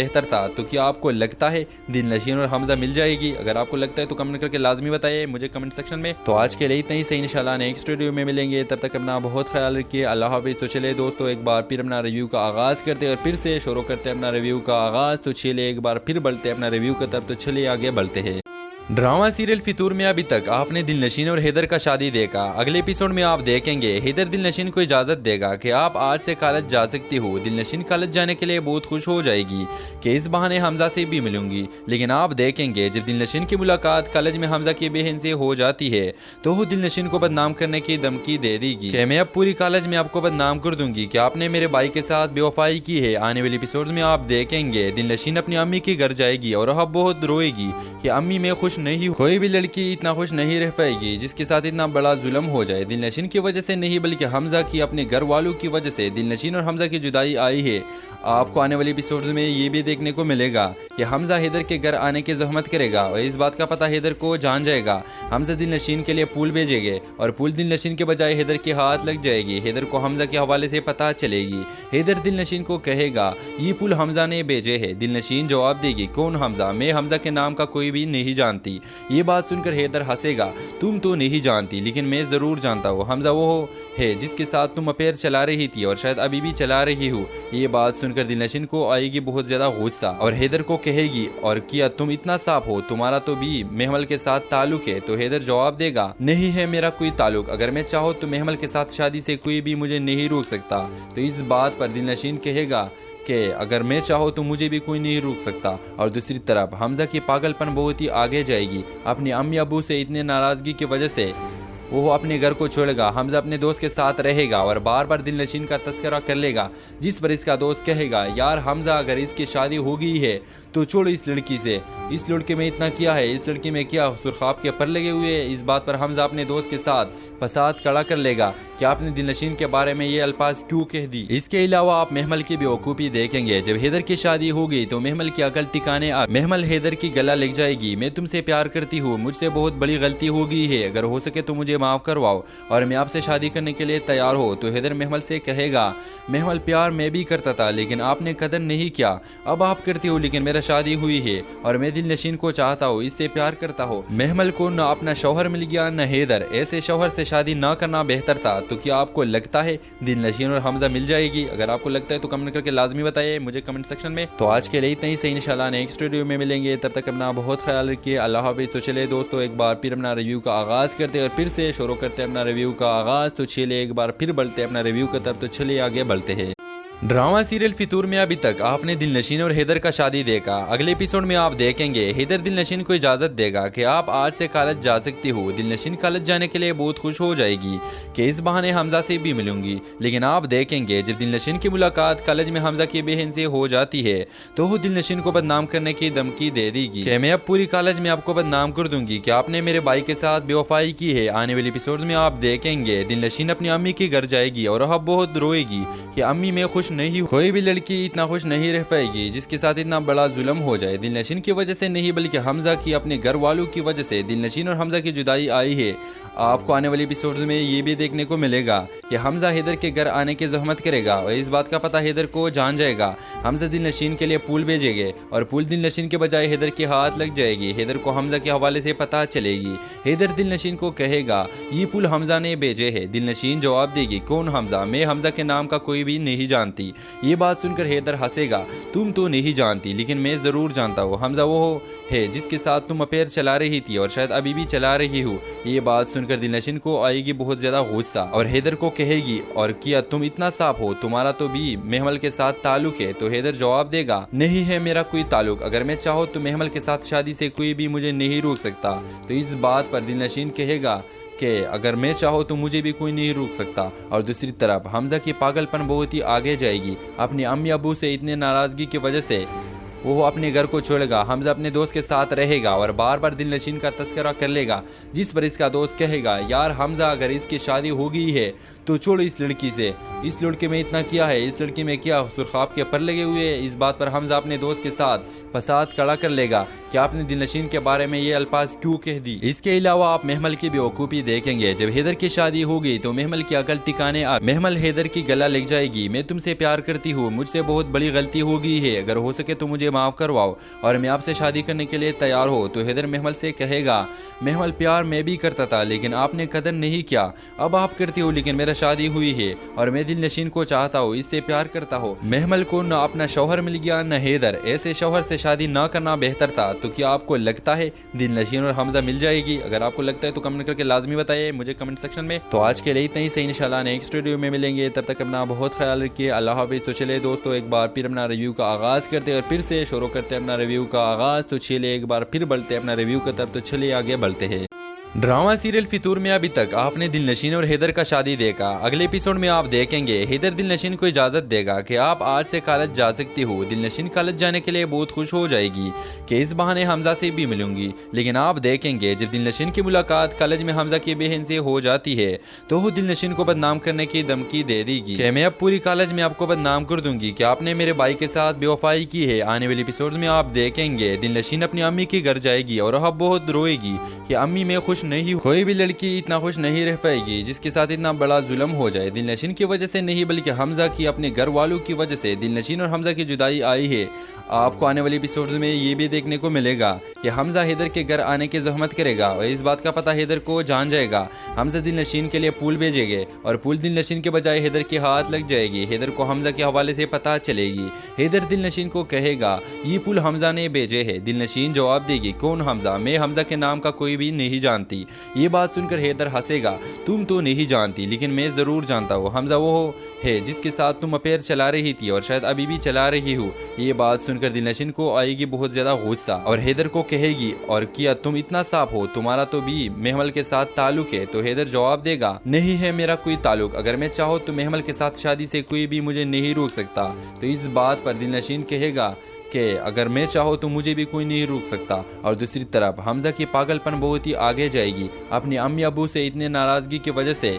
बेहतर था। तो क्या आपको लगता है दिलनशीन और हमजा मिल जाएगी? अगर आपको लगता है तो कमेंट करके लाजमी बताइए मुझे कमेंट सेक्शन में। तो आज के लिए इतना ही सही, इंशाल्लाह नेक्स्ट वीडियो में मिलेंगे। तब तक अपना बहुत ख्याल रखिए। अल्लाह हाफिज़। तो चले दोस्तों एक बार फिर अपना रिव्यू का आगाज़ करते हैं और फिर से शुरू करते हैं अपना रिव्यू का आगाज़। तो चलिए एक बार फिर बढ़ते हैं अपना रिव्यू की तरफ। तो चलिए आगे बढ़ते हैं। ड्रामा सीरियल फितूर में अभी तक आपने दिलनशीन और हैदर का शादी देखा। अगले एपिसोड में आप देखेंगे हैदर दिलनशीन को इजाज़त देगा कि आप आज से कॉलेज जा सकती हो। दिलनशीन कॉलेज जाने के लिए बहुत खुश हो जाएगी कि इस बहाने हमजा से भी मिलूंगी। लेकिन आप देखेंगे जब दिलनशीन की मुलाकात कॉलेज में हमजा की बहन से हो जाती है तो वो दिलनशीन को बदनाम करने की धमकी दे देगी कि मैं अब पूरी कॉलेज में आपको बदनाम कर दूंगी कि आपने मेरे भाई के साथ बेवफाई की है। आने वाले एपिसोड में आप देखेंगे दिलनशीन अपनी अम्मी के घर जाएगी और अब बहुत रोएगी कि अम्मी मैं खुश नहीं, कोई भी लड़की इतना खुश नहीं रह पाएगी जिसके साथ इतना बड़ा जुल्म हो जाए। दिलनशीन की वजह से नहीं बल्कि हमजा की अपने घर वालों की वजह से दिलनशीन और हमजा की जुदाई आई है। आपको आने वाली एपिसोड में ये भी देखने को मिलेगा कि हमजा हैदर के घर आने की जहमत करेगा और इस बात का पता हैदर को जान जाएगा। हमजा दिलनशीन के लिए फूल भेजेंगे और फूल दिलनशीन के बजाय हैदर के हाथ लग जाएगी। हैदर को हमजा के हवाले से पता चलेगी। हैदर दिलनशीन को कहेगा ये फूल हमजा ने भेजे है। दिलनशीन जवाब देगी कौन हमजा, मैं हमजा के नाम का कोई भी नहीं जानती। ये बात सुनकर हैदर हंसेगा तुम तो नहीं जानती लेकिन मैं ज़रूर जानता हूँ। हमजा वो है जिसके साथ तुम अफेयर चला रही थी और शायद अभी भी चला रही हो। ये बात सुनकर दिलनशीन को आएगी बहुत ज़्यादा गुस्सा और हैदर को कहेगी और क्या तुम इतना साफ हो, तुम्हारा तो भी महमल के साथ ताल्लुक है। तो हैदर जवाब देगा नहीं है मेरा कोई ताल्लुक, अगर मैं चाहूँ तो महमल के साथ शादी से कोई भी मुझे नहीं रोक सकता। तो इस बात पर दिलनशीन कहेगा कि अगर मैं चाहूँ तो मुझे भी कोई नहीं रोक सकता। और दूसरी तरफ हमजा की पागलपन बहुत ही आगे जाएगी। अपनी अम्मी अबू से इतने नाराज़गी की वजह से वो अपने घर को छोड़ेगा। हमजा अपने दोस्त के साथ रहेगा और बार बार दिलनशीन का तस्करा कर लेगा, जिस पर इसका दोस्त कहेगा यार हमजा अगर इसकी शादी हो गई है तो छोड़ इस लड़की से, इस लड़के में इतना किया है, इस लड़की में क्या सुरखाब के पर लगे हुए हैं। इस बात पर हमजा अपने दोस्त के साथ फसाद खड़ा कर लेगा कि आपने दिलनशीन के बारे में ये अल्फाज क्यों कह दी। इसके अलावा आप महमल की बेवकूफ़ी देखेंगे। जब हैदर की शादी हो गई तो महमल की अकल ठिकाने आ, महमल हैदर की गला लग जाएगी। मैं तुमसे प्यार करती हूँ, मुझसे बहुत बड़ी गलती हो गई है, अगर हो सके तो मुझे माफ़ करवाओ और मैं आपसे शादी करने के लिए तैयार हो। तो हैदर महमल से कहेगा महमल प्यार मैं भी करता था लेकिन आपने कदर नहीं किया, अब आप करती हो लेकिन मेरा शादी हुई है और मैं दिलनशीन को चाहता हूँ, इससे प्यार करता हूँ। महमल को न अपना शौहर मिल गया न हैदर, ऐसे शौहर से शादी न करना बेहतर था। तो क्या आपको लगता है दिलनशीन और हमजा मिल जाएगी? अगर आपको लगता है तो कमेंट करके लाजमी बताइए मुझे कमेंट सेक्शन में। तो आज के लिए इतना ही सही, इंशाल्लाह नेक्स्ट वीडियो में मिलेंगे। तब तक अपना बहुत ख्याल रखिए। अल्लाह हाफिज़। तो चले दोस्तों एक बार फिर अपना रिव्यू का आगाज़ करते हैं और फिर से शुरू करते हैं अपना रिव्यू का आगाज़। तो चलिए एक बार फिर बढ़ते हैं अपना रिव्यू की तरफ। तो चलिए आगे बढ़ते हैं। ड्रामा सीरियल फितूर में अभी तक आपने दिलनशीन और हैदर का शादी देखा। अगले एपिसोड में आप देखेंगे हैदर दिलनशीन को इजाज़त देगा कि आप आज से कॉलेज जा सकती हो। दिलनशीन कॉलेज जाने के लिए बहुत खुश हो जाएगी कि इस बहाने हमजा से भी मिलूंगी। लेकिन आप देखेंगे जब दिलनशीन की मुलाकात कॉलेज में हमजा की बहन से हो जाती है तो वो दिलनशीन को बदनाम करने की धमकी दे देगी कि मैं अब पूरी कॉलेज में आपको बदनाम कर दूंगी कि आपने मेरे भाई के साथ बेवफाई की है। आने वाले एपिसोड में आप देखेंगे दिलनशीन अपनी अम्मी के घर जाएगी और अब बहुत रोएगी कि अम्मी मैं खुश नहीं, कोई भी लड़की इतना खुश नहीं रह पाएगी जिसके साथ इतना बड़ा जुल्म हो जाए। दिलनशीन की वजह से नहीं बल्कि हमजा की अपने घर वालों की वजह से दिलनशीन और हमजा की जुदाई आई है। आपको आने वाली एपिसोड में ये भी देखने को मिलेगा कि हमजा हैदर के घर आने की जहमत करेगा और इस बात का पता हैदर को जान जाएगा। हमजा दिलनशीन के लिए फूल भेजेंगे और फूल दिलनशीन के बजाय हैदर के हाथ लग जाएगी। हैदर को हमजा के हवाले से पता चलेगी। हैदर दिलनशीन को कहेगा ये फूल हमजा ने भेजे है। दिलनशीन जवाब देगी कौन हमजा, मैं हमजा के नाम का कोई भी नहीं जानती। ये बात सुनकर हैदर हंसेगा तुम तो नहीं जानती लेकिन मैं ज़रूर जानता हूँ। हमजा वो है जिसके साथ तुम अफेयर चला रही थी और शायद अभी भी चला रही हो। ये बात सुनकर दिलनशीन को आएगी बहुत ज़्यादा गुस्सा और हैदर को कहेगी और क्या तुम इतना साफ हो, तुम्हारा तो भी महमल के साथ ताल्लुक है। तो हैदर जवाब देगा नहीं है मेरा कोई ताल्लुक, अगर मैं चाहूँ तो महमल के साथ शादी से कोई भी मुझे नहीं रोक सकता। तो इस बात पर दिलनशीन कहेगा कि अगर मैं चाहूँ तो मुझे भी कोई नहीं रोक सकता। और दूसरी तरफ हमजा की पागलपन बहुत ही आगे जाएगी। अपनी अम्मी अबू से इतने नाराज़गी की वजह से वो अपने घर को छोड़ेगा। हमजा अपने दोस्त के साथ रहेगा और बार बार दिलनशीन का तस्करा कर लेगा, जिस पर इसका दोस्त कहेगा यार हमजा अगर इसकी शादी हो गई है तो छोड़ो इस लड़की से, इस लड़के में इतना किया है, इस लड़की में क्या सुरखाब के पर लगे हुए हैं। इस बात पर हमजा अपने दोस्त के साथ फसाद खड़ा कर लेगा कि आपने दिलनशीन के बारे में ये अल्फाज क्यों कह दी। इसके अलावा आप महमल की बेवकूफ़ी देखेंगे। जब हैदर की शादी होगी तो महमल की अकल टिकाने आ महमल हैदर की गला लग जाएगी। मैं तुमसे प्यार करती हूँ, मुझसे बहुत बड़ी गलती हो गई है, अगर हो सके तो मुझे माफ़ करवाओ और मैं आपसे शादी करने के लिए तैयार हो। तो हैदर महमल से कहेगा, महमल प्यार मैं भी करता था लेकिन आपने कदर नहीं किया, अब आप करती हो, लेकिन मेरा शादी हुई है और मैं दिलनशीन को चाहता हूँ, इससे प्यार करता हूँ। महमल को न अपना शौहर मिल गया न हैदर, ऐसे शौहर से शादी ना करना बेहतर था। तो क्या आपको लगता है दिलनशीन और हमजा मिल जाएगी? अगर आपको लगता है तो कमेंट करके लाजमी बताइए मुझे कमेंट सेक्शन में। तो आज के लिए इतना ही सही, इंशाल्लाह नेक्स्ट वीडियो में मिलेंगे, तब तक अपना बहुत ख्याल रखिए। अल्लाह हाफिज़। तो चले दोस्तों एक बार फिर अपना रिव्यू का आगाज़ करते हैं और फिर से शुरू करते हैं अपना रिव्यू का आगाज़। तो चलिए एक बार फिर बढ़ते हैं अपना रिव्यू की तरफ। तो चलिए आगे बढ़ते हैं। ड्रामा सीरियल फितूर में अभी तक आपने दिलनशीन और हैदर का शादी देखा। अगले एपिसोड में आप देखेंगे हैदर दिलनशीन को इजाज़त देगा कि आप आज से कॉलेज जा सकती हो। दिलनशीन कॉलेज जाने के लिए बहुत खुश हो जाएगी कि इस बहाने हमजा से भी मिलूंगी। लेकिन आप देखेंगे जब दिलनशीन की मुलाकात कॉलेज में हमजा की बहन से हो जाती है तो वो दिलनशीन को बदनाम करने की धमकी दे देगी कि मैं अब पूरी कॉलेज में आपको बदनाम कर दूंगी कि आपने मेरे भाई के साथ बेवफाई की है। आने वाले एपिसोड में आप देखेंगे दिलनशीन अपनी अम्मी के घर जाएगी और अब बहुत रोएगी कि अम्मी मैं खुश नहीं, कोई भी लड़की इतना खुश नहीं रह पाएगी जिसके साथ इतना बड़ा जुल्म हो जाए। दिलनशीन की वजह से नहीं बल्कि हमजा की अपने घर वालों की वजह से दिलनशीन और हमजा की जुदाई आई है। आपको आने वाले एपिसोड में ये भी देखने को मिलेगा कि हमजा हैदर के घर आने की जहमत करेगा और इस बात का पता हैदर को जान जाएगा। हमजा दिलनशीन के लिए फूल भेजेंगे और फूल दिलनशीन के बजाय हैदर के हाथ लग जाएगी। हैदर को हमजा के हवाले से पता चलेगी। हैदर दिलनशीन को कहेगा ये फूल हमजा ने भेजे है। दिलनशीन जवाब देगी कौन हमजा, मैं हमजा के नाम का कोई भी नहीं जानती। ये बात सुनकर हैदर हंसेगा, तुम तो नहीं जानती लेकिन मैं ज़रूर जानता हूँ, हमजा वो है जिसके साथ तुम अफेयर चला रही थी और शायद अभी भी चला रही हो। ये बात सुनकर दिलनशीन को आएगी बहुत ज़्यादा गुस्सा और हैदर को कहेगी और क्या तुम इतना साफ हो, तुम्हारा तो भी महमल के साथ ताल्लुक है। तो हैदर जवाब देगा नहीं है मेरा कोई ताल्लुक, अगर मैं चाहूँ तो महमल के साथ शादी से कोई भी मुझे नहीं रोक सकता। तो इस बात पर दिलनशीन कहेगा कि अगर मैं चाहो तो मुझे भी कोई नहीं रोक सकता। और दूसरी तरफ हमजा की पागलपन बहुत ही आगे जाएगी। अपने अम्मी अबू से इतने नाराज़गी की वजह से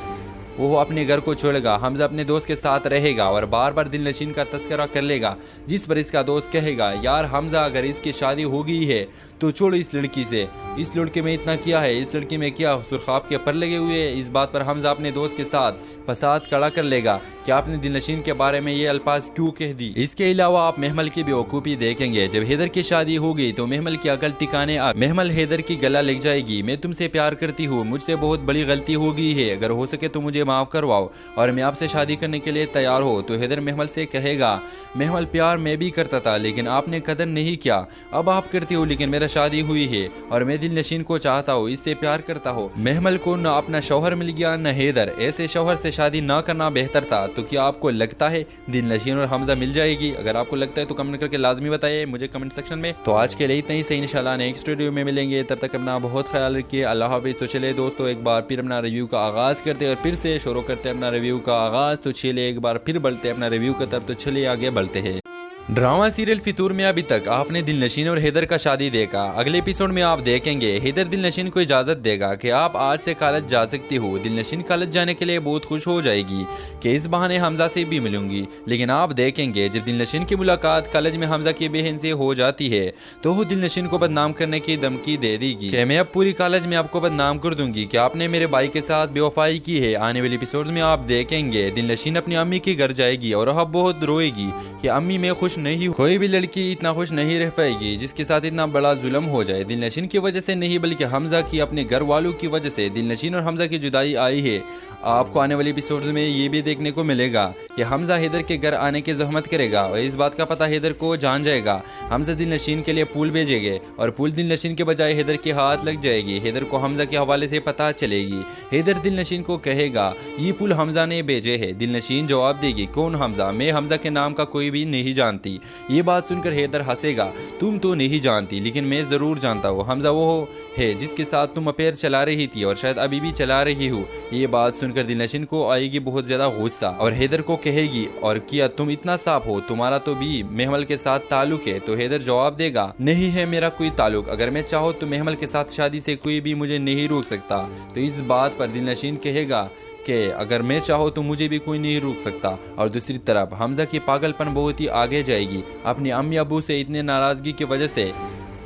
वो अपने घर को छोड़ेगा। हमजा अपने दोस्त के साथ रहेगा और बार बार दिलनशीन का तस्करा कर लेगा, जिस पर इसका दोस्त कहेगा यार हमजा अगर इसकी शादी हो गई है तो छोड़ो इस लड़की से, इस लड़के में इतना किया है, इस लड़की में क्या सुरखाब के पर लगे हुए हैं। इस बात पर हमजा अपने दोस्त के साथ फसाद खड़ा कर लेगा कि आपने दिलनशीन के बारे में ये अल्फाज क्यों कह दी। इसके अलावा आप महमल की बेवकूफ़ी देखेंगे। जब हैदर की शादी होगी तो महमल की अकल टिकाने आ महमल हैदर की गला लग जाएगी। मैं तुमसे प्यार करती हूँ, मुझसे बहुत बड़ी गलती हो गई है, अगर हो सके तो मुझे माफ़ करवाओ और मैं आपसे शादी करने के लिए तैयार हो। तो हैदर महमल से कहेगा महमल प्यार मैं भी करता था लेकिन आपने कदर नहीं किया, अब आप करती हो, लेकिन मेरा शादी हुई है और मैं दिलनशीन को चाहता हूँ, इससे प्यार करता हूँ। महमल को न अपना शौहर मिल गया न हैदर, ऐसे शौहर से शादी ना करना बेहतर था। तो क्या आपको लगता है दिलनशीन और हमजा मिल जाएगी? अगर आपको लगता है तो कमेंट करके लाजमी बताइए मुझे कमेंट सेक्शन में। तो आज के लिए इतना ही सही, इंशाल्लाह नेक्स्ट वीडियो में मिलेंगे, तब तक अपना बहुत ख्याल रखिए। अल्लाह हाफिज़। तो चले दोस्तों एक बार फिर अपना रिव्यू का आगाज़ करते हैं और फिर से शुरू करते हैं अपना रिव्यू का आगाज़। तो चलिए एक बार फिर बढ़ते हैं अपना रिव्यू की तरफ। तो चलिए आगे बढ़ते हैं। ड्रामा सीरियल फितूर में अभी तक आपने दिलनशीन और हैदर का शादी देखा। अगले एपिसोड में आप देखेंगे हैदर दिलनशीन को इजाज़त देगा कि आप आज से कॉलेज जा सकती हो। दिलनशीन कॉलेज जाने के लिए बहुत खुश हो जाएगी कि इस बहाने हमजा से भी मिलूंगी। लेकिन आप देखेंगे जब दिलनशीन की मुलाकात कॉलेज में हमजा की बहन से हो जाती है तो वो दिलनशीन को बदनाम करने की धमकी दे देगी कि मैं अब पूरी कॉलेज में आपको बदनाम कर दूंगी कि आपने मेरे भाई के साथ बेवफाई की है। आने वाले एपिसोड में आप देखेंगे दिलनशीन अपनी अम्मी के घर जाएगी और अब बहुत रोएगी कि अम्मी मैं खुश नहीं, कोई भी लड़की इतना खुश नहीं रह पाएगी जिसके साथ इतना बड़ा जुल्म हो जाए। दिलनशीन की वजह से नहीं बल्कि हमजा की अपने घर वालों की वजह से दिलनशीन और हमजा की जुदाई आई है। आपको आने वाले एपिसोड में ये भी देखने को मिलेगा कि हमजा हैदर के घर आने की जहमत करेगा और इस बात का पता हैदर को जान जाएगा। हमजा दिलनशीन के लिए फूल भेजेंगे और फूल दिलनशीन के बजाय हैदर के हाथ लग जाएगी। हैदर को हमजा के हवाले से पता चलेगी। हैदर दिलनशीन को कहेगा ये फूल हमजा ने भेजे है। दिलनशीन जवाब देगी कौन हमजा, मैं हमजा के नाम का कोई भी नहीं जानती। ये बात सुनकर हैदर हंसेगा, तुम तो नहीं जानती लेकिन मैं ज़रूर जानता हूँ, हमजा वो है जिसके साथ तुम अफेयर चला रही थी और शायद अभी भी चला रही हो। ये बात सुनकर दिलनशीन को आएगी बहुत ज़्यादा गुस्सा और हैदर को कहेगी और क्या तुम इतना साफ हो, तुम्हारा तो भी महमल के साथ ताल्लुक है। तो हैदर जवाब देगा नहीं है मेरा कोई ताल्लुक, अगर मैं चाहूँ तो महमल के साथ शादी से कोई भी मुझे नहीं रोक सकता। तो इस बात पर दिलनशीन कहेगा कि अगर मैं चाहूँ तो मुझे भी कोई नहीं रोक सकता। और दूसरी तरफ हमजा की पागलपन बहुत ही आगे जाएगी। अपनी अम्मी अबू से इतने नाराज़गी की वजह से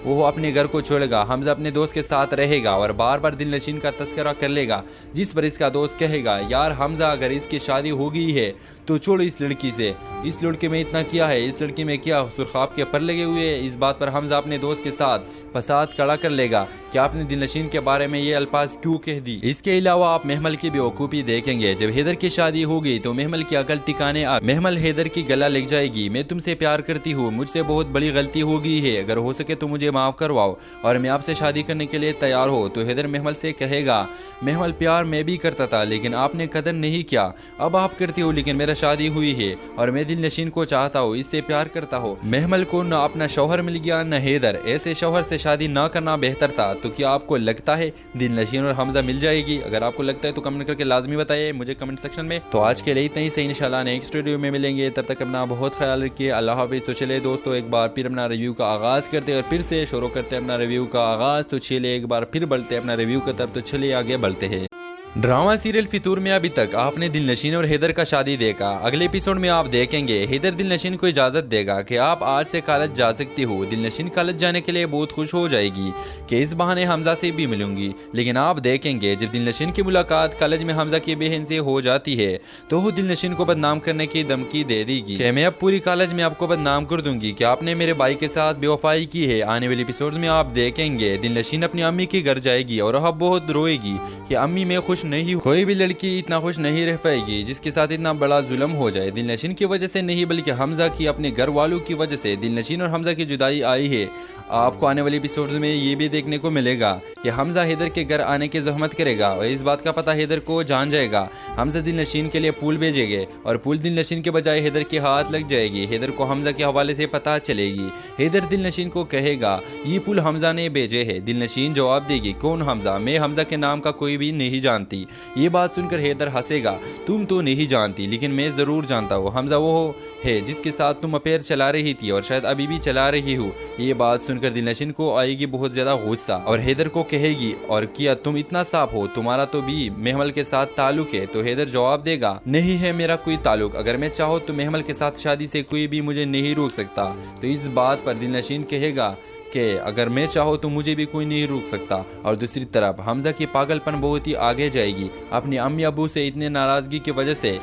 वो अपने घर को छोड़ेगा। हमजा अपने दोस्त के साथ रहेगा और बार बार दिलनशीन का तस्करा कर लेगा, जिस पर इसका दोस्त कहेगा यार हमजा अगर इसकी शादी हो गई है तो छोड़ो इस लड़की से, इस लड़के में इतना किया है, इस लड़की में क्या सुरखाब के पर लगे हुए हैं। इस बात पर हमजा अपने दोस्त के साथ फसाद खड़ा कर लेगा कि आपने दिलनशीन के बारे में ये अल्फाज क्यों कह दी। इसके अलावा आप महमल की बेवकूफ़ी देखेंगे। जब हैदर की शादी हो गई तो महमल की अकल टिकाने आ महमल हैदर की गला लग जाएगी। मैं तुमसे प्यार करती हूँ, मुझसे बहुत बड़ी गलती हो गई है, अगर हो सके तो मुझे माफ़ करवाओ और मैं आपसे शादी करने के लिए तैयार हो। तो हैदर महमल से कहेगा महमल प्यार मैं भी करता था लेकिन आपने कदर नहीं किया, अब आप करती हो लेकिन मेरा शादी हुई है और मैं दिलनशीन को चाहता हूँ, इससे प्यार करता हूँ। महमल को न अपना शौहर मिल गया न हैदर, ऐसे शौहर से शादी न करना बेहतर था। तो क्या आपको लगता है दिलनशीन और हमजा मिल जाएगी? अगर आपको लगता है तो कमेंट करके लाजमी बताइए मुझे कमेंट सेक्शन में। तो आज के लिए इतना ही सही, इंशाल्लाह नेक्स्ट वीडियो में मिलेंगे, तब तक अपना बहुत ख्याल रखिए। अल्लाह हाफिज़। तो चले दोस्तों एक बार फिर अपना रिव्यू का आगाज़ करते हैं और फिर से शुरू करते हैं अपना रिव्यू का आगाज़। तो चलिए एक बार फिर बढ़ते हैं अपना रिव्यू की तरफ। तो चलिए आगे बढ़ते हैं। ड्रामा सीरियल फितूर में अभी तक आपने दिलनशीन और हैदर का शादी देखा। अगले एपिसोड में आप देखेंगे हैदर दिलनशीन को इजाज़त देगा कि आप आज से कॉलेज जा सकती हो। दिलनशीन कॉलेज जाने के लिए बहुत खुश हो जाएगी कि इस बहाने हमजा से भी मिलूंगी। लेकिन आप देखेंगे जब दिलनशीन की मुलाकात कॉलेज में हमजा की बहन से हो जाती है तो वो दिलनशीन को बदनाम करने की धमकी दे देगी कि मैं अब पूरी कॉलेज में आपको बदनाम कर दूंगी कि आपने मेरे भाई के साथ बेवफाई की है। आने वाले एपिसोड में आप देखेंगे दिलनशीन अपनी अम्मी के घर जाएगी और अब बहुत रोएगी कि अम्मी मैं खुश नहीं, कोई भी लड़की इतना खुश नहीं रह पाएगी जिसके साथ इतना बड़ा जुल्म हो जाए। दिलनशीन की वजह से नहीं बल्कि हमजा की अपने घर वालों की वजह से दिलनशीन और हमजा की जुदाई आई है। आपको आने वाले एपिसोड में ये भी देखने को मिलेगा कि हमजा हैदर के घर आने की जहमत करेगा और इस बात का पता हैदर को जान जाएगा। हमजा दिलनशीन के लिए फूल भेजेंगे और फूल दिलनशीन के बजाय हैदर के हाथ लग जाएगी। हैदर को हमजा के हवाले से पता चलेगी। हैदर दिलनशीन को कहेगा ये फूल हमजा ने भेजे है। दिलनशीन जवाब देगी कौन हमजा, मैं हमजा के नाम का कोई भी नहीं जानती। ये बात सुनकर हैदर हंसेगा तुम तो नहीं जानती लेकिन मैं ज़रूर जानता हूँ, हमजा वो है जिसके साथ तुम अफेयर चला रही थी और शायद अभी भी चला रही हो। ये बात सुनकर दिलनशीन को आएगी बहुत ज़्यादा गुस्सा और हैदर को कहेगी और क्या तुम इतना साफ हो, तुम्हारा तो भी महमल के साथ ताल्लुक है। तो हैदर जवाब देगा नहीं है मेरा कोई ताल्लुक, अगर मैं चाहूँ तो महमल के साथ शादी से कोई भी मुझे नहीं रोक सकता। तो इस बात पर दिलनशीन कहेगा कि अगर मैं चाहूँ तो मुझे भी कोई नहीं रोक सकता। और दूसरी तरफ हमजा की पागलपन बहुत ही आगे जाएगी। अपनी अम्मी अबू से इतने नाराज़गी की वजह से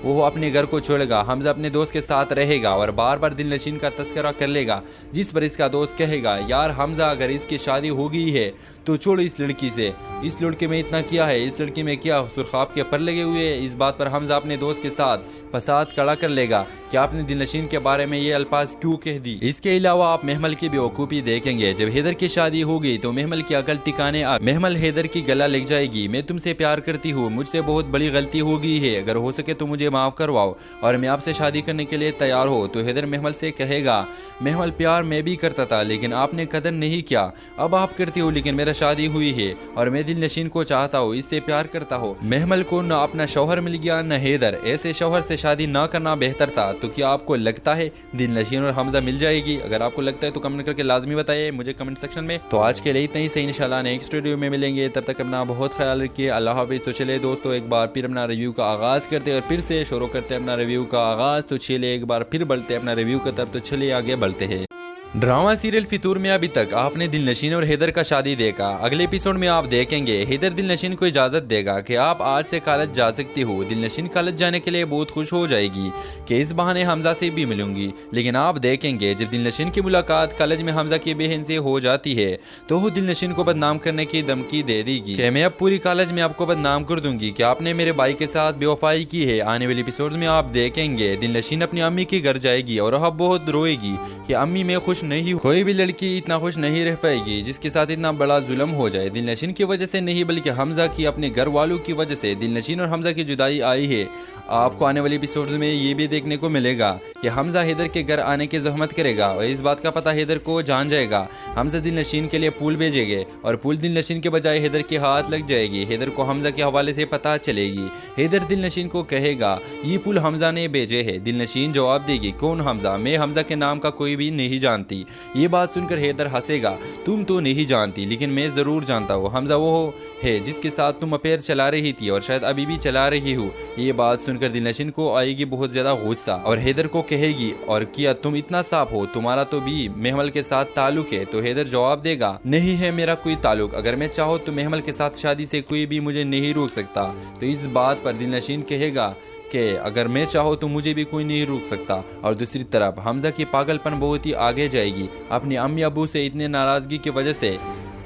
वो अपने घर को छोड़ेगा। हमजा अपने दोस्त के साथ रहेगा और बार बार दिलनशीन का तस्करा कर लेगा, जिस पर इसका दोस्त कहेगा यार हमजा अगर इसकी शादी हो गई है तो छोड़ो इस लड़की से, इस लड़के में इतना किया है, इस लड़की में क्या सुरखाब के पर लगे हुए हैं। इस बात पर हमजा अपने दोस्त के साथ फसाद खड़ा कर लेगा कि आपने दिलनशीन के बारे में ये अल्फाज क्यों कह दी। इसके अलावा आप महमल की बेवकूफ़ी देखेंगे। जब हैदर की शादी हो गई तो महमल की अकल टिकाने आ महमल हैदर की गला लग जाएगी। मैं तुमसे प्यार करती हूँ, मुझसे बहुत बड़ी गलती हो गई है, अगर हो सके तो मुझे माफ़ करवाओ और मैं आपसे शादी करने के लिए तैयार हो। तो हैदर महमल से कहेगा महमल प्यार मैं भी करता था लेकिन आपने कदर नहीं किया, अब आप करती हो लेकिन मेरा शादी हुई है और मैं दिलनशीन को चाहता हूँ, इससे प्यार करता हूँ। महमल को न अपना शौहर मिल गया न हैदर, ऐसे शौहर से शादी न करना बेहतर था। तो क्या आपको लगता है दिलनशीन और हमजा मिल जाएगी? अगर आपको लगता है तो कमेंट करके लाजमी बताइए मुझे कमेंट सेक्शन में। तो आज के लिए इतना ही सही, इंशाल्लाह नेक्स्ट वीडियो में मिलेंगे, तब तक अपना बहुत ख्याल रखिए। अल्लाह हाफिज़। तो चले दोस्तों एक बार फिर अपना रिव्यू का आगाज़ करते हैं और फिर से शुरू करते हैं अपना रिव्यू का आगाज़। तो चलिए एक बार फिर बढ़ते हैं अपना रिव्यू की तरफ। तो चलिए आगे बढ़ते हैं। ड्रामा सीरियल फितूर में अभी तक आपने दिलनशीन और हैदर का शादी देखा। अगले एपिसोड में आप देखेंगे हैदर दिलनशीन को इजाज़त देगा कि आप आज से कॉलेज जा सकती हो। दिलनशीन कॉलेज जाने के लिए बहुत खुश हो जाएगी कि इस बहाने हमजा से भी मिलूंगी। लेकिन आप देखेंगे जब दिलनशीन की मुलाकात कॉलेज में हमजा की बहन से हो जाती है तो वो दिलनशीन को बदनाम करने की धमकी दे देगी कि मैं अब पूरी कॉलेज में आपको बदनाम कर दूंगी कि आपने मेरे भाई के साथ बेवफाई की है। आने वाले एपिसोड में आप देखेंगे दिलनशीन अपनी अम्मी के घर जाएगी और अब बहुत रोएगी कि अम्मी मैं खुश नहीं, कोई भी लड़की इतना खुश नहीं रह पाएगी जिसके साथ इतना बड़ा जुल्म हो जाए। दिलनशीन की वजह से नहीं बल्कि हमजा की अपने घर वालों की वजह से दिलनशीन और हमजा की जुदाई आई है। आपको आने वाले एपिसोड में ये भी देखने को मिलेगा कि हमजा हैदर के घर आने की जहमत करेगा और इस बात का पता हैदर को जान जाएगा। हमजा दिलनशीन के लिए फूल भेजेंगे और फूल दिलनशीन के बजाय हैदर के हाथ लग जाएगी। हैदर को हमजा के हवाले से पता चलेगी। हैदर दिलनशीन को कहेगा ये फूल हमजा ने भेजे है। दिलनशीन जवाब देगी कौन हमजा, मैं हमजा के नाम का कोई भी नहीं जानती। जानती। ये बात सुनकर हैदर हंसेगा। तुम तो नहीं जानती लेकिन मैं ज़रूर जानता हूँ। हमजा वो है जिसके साथ तुम अफेयर चला रही थी और शायद अभी भी चला रही हो। ये बात सुनकर दिलनशीन को आएगी बहुत ज़्यादा गुस्सा और हैदर को कहेगी, और क्या तुम इतना साफ हो? तुम्हारा तो भी महमल के साथ ताल्लुक है। तो हैदर जवाब देगा, नहीं है मेरा कोई ताल्लुक। अगर मैं चाहो तो महमल के साथ शादी से कोई भी मुझे नहीं रोक सकता। तो इस बात पर दिलनशीन कहेगा कि अगर मैं चाहो तो मुझे भी कोई नहीं रोक सकता। और दूसरी तरफ हमजा की पागलपन बहुत ही आगे जाएगी। अपने अम्मी अबू से इतने नाराज़गी की वजह से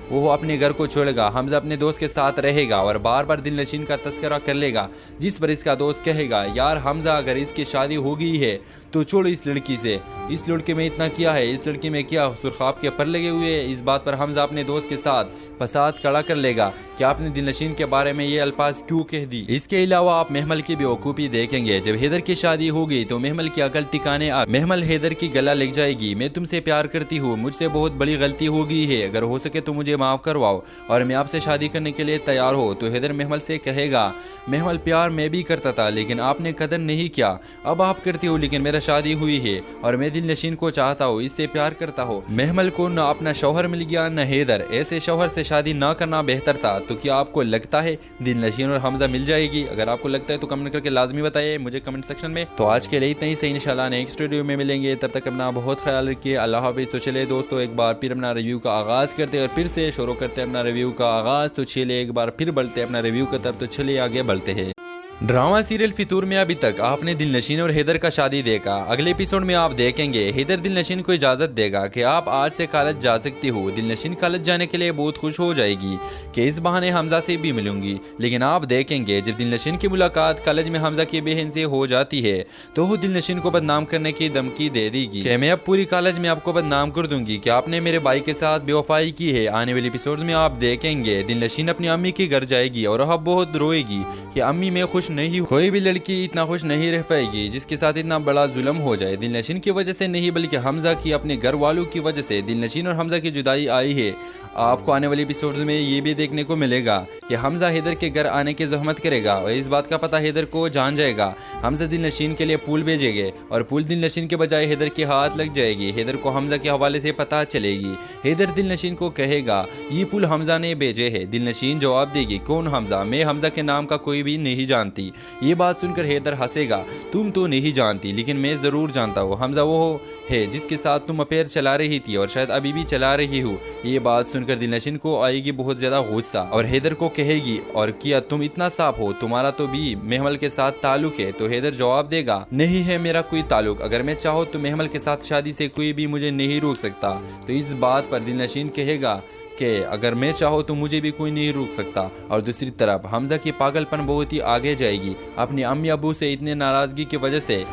वो अपने घर को छोड़ेगा। हमजा अपने दोस्त के साथ रहेगा और बार बार दिलनशीन का तस्करा कर लेगा, जिस पर इसका दोस्त कहेगा, यार हमजा अगर इसकी शादी हो गई है तो छोड़ो इस लड़की से। इस लड़के में इतना किया है, इस लड़की में क्या सुरखाब के पर लगे हुए हैं। इस बात पर हमजा अपने दोस्त के साथ फसाद खड़ा कर लेगा कि आपने दिलनशीन के बारे में ये अल्फाज क्यों कह दी। इसके अलावा आप महमल की बेवकूफ़ी देखेंगे। जब हैदर की शादी हो गई तो महमल की अकल टिकाने आ महमल हैदर की गला लग जाएगी। मैं तुमसे प्यार करती हूँ, मुझसे बहुत बड़ी गलती हो गई है, अगर हो सके तो मुझे माफ़ करवाओ और मैं आपसे शादी करने के लिए तैयार हो। तो हैदर महमल से कहेगा, महमल प्यार मैं भी करता था लेकिन आपने कदर नहीं किया। अब आप करती हो लेकिन मेरा शादी हुई है और मैं दिलनशीन को चाहता हूँ, इससे प्यार करता हूँ। महमल को न अपना शौहर मिल गया न हैदर। ऐसे शौहर से शादी न करना बेहतर था। तो क्या आपको लगता है दिलनशीन और हमजा मिल जाएगी? अगर आपको लगता है तो कमेंट करके लाजमी बताइए मुझे कमेंट सेक्शन में। तो आज के लिए इतना ही सही, इंशाल्लाह नेक्स्ट वीडियो में मिलेंगे। तब तक अपना बहुत ख्याल रखिए। अल्लाह हाफिज़। तो चले दोस्तों एक बार फिर अपना रिव्यू का आगाज़ करते हैं और फिर से शुरू करते हैं अपना रिव्यू का आगाज़। तो चलिए एक बार फिर बढ़ते हैं अपना रिव्यू की तरफ। तो चलिए आगे बढ़ते हैं। ड्रामा सीरियल फितूर में अभी तक आपने दिलनशीन और हैदर का शादी देखा। अगले एपिसोड में आप देखेंगे हैदर दिलनशीन को इजाज़त देगा कि आप आज से कॉलेज जा सकती हो। दिलनशीन कॉलेज जाने के लिए बहुत खुश हो जाएगी कि इस बहाने हमजा से भी मिलूंगी। लेकिन आप देखेंगे जब दिलनशीन की मुलाकात कॉलेज में हमजा की बहन से हो जाती है तो वो दिलनशीन को बदनाम करने की धमकी दे देगी कि मैं अब पूरी कॉलेज में आपको बदनाम कर दूंगी कि आपने मेरे भाई के साथ बेवफाई की है। आने वाले एपिसोड में आप देखेंगे दिलनशीन अपनी अम्मी के घर जाएगी और अब बहुत रोएगी कि अम्मी मैं खुश नहीं। कोई भी लड़की इतना खुश नहीं रह पाएगी जिसके साथ इतना बड़ा जुल्म हो जाए। दिलनशीन की वजह से नहीं बल्कि हमजा की अपने घर वालों की वजह से दिलनशीन और हमजा की जुदाई आई है। आपको आने वाले एपिसोड में ये भी देखने को मिलेगा कि हमजा हैदर के घर आने की जहमत करेगा और इस बात का पता हैदर को जान जाएगा। हमजा दिलनशीन के लिए पुल भेजेंगे और पुल दिलनशीन के बजाय हैदर के हाथ लग जाएगी। हैदर को हमजा के हवाले से पता चलेगी। हैदर दिलनशीन को कहेगा, ये पुल हमजा ने भेजे है। दिलनशीन जवाब देगी, कौन हमजा? मैं हमजा के नाम का कोई भी नहीं जानती। ये बात सुनकर हैदर हंसेगा। तुम तो नहीं जानती लेकिन मैं ज़रूर जानता हूँ। हमजा वो है जिसके साथ तुम अफेयर चला रही थी और शायद अभी भी चला रही हो। ये बात सुनकर दिलनशीन को आएगी बहुत ज़्यादा गुस्सा और हैदर को कहेगी, और क्या तुम इतना साफ हो? तुम्हारा तो भी महमल के साथ ताल्लुक है। तो हैदर जवाब देगा, नहीं है मेरा कोई ताल्लुक। अगर मैं चाहो तो महमल के साथ शादी से कोई भी मुझे नहीं रोक सकता। तो इस बात पर दिलनशीन कहेगा कि अगर मैं चाहो तो मुझे भी कोई नहीं रोक सकता। और दूसरी तरफ हमजा की पागलपन बहुत ही आगे जाएगी। अपने अम्मी अबू से इतने नाराज़गी की वजह से